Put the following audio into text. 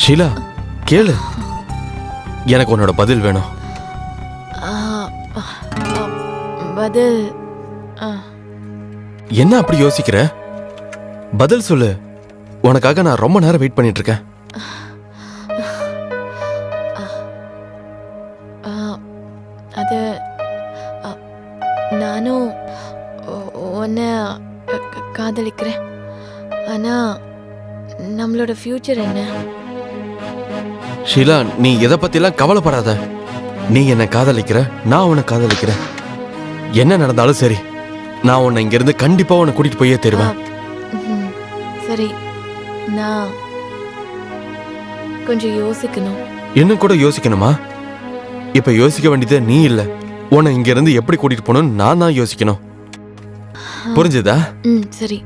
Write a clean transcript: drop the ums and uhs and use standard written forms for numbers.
ஷீலா கேளு, எனக்கு உன்னோட பதில் வேணும். பதில்? என்ன அப்படி யோசிக்கிற? பதில் சொல்லு. உனக்காக நான் ரொம்ப நேரம் வெயிட் பண்ணிட்டு இருக்கேன். அது நானும் உன்னை காதலிக்கிறேன். ஆனா நம்மளோட ஃபியூச்சர் என்ன? ஷீலா, நீ எதை பத்திலாம் கவலைப்படாத. நீ என்னை காதலிக்கிற, நான் உன்னை காதலிக்கிறேன். என்ன நடந்தாலும் சரி, நான் உன்னை இங்கிருந்து கண்டிப்பா உன்னை கூட்டிட்டு போயே தருவேன். சரி, நான் கொஞ்சம் யோசிக்கணும். இன்னும் கூட யோசிக்கணுமா? இப்ப யோசிக்க வேண்டியது நீ இல்ல, உன்னை இங்கிருந்து எப்படி கூட்டிட்டு போகணும்னு நான் தான் யோசிக்கணும். புரிஞ்சுதா? சரி.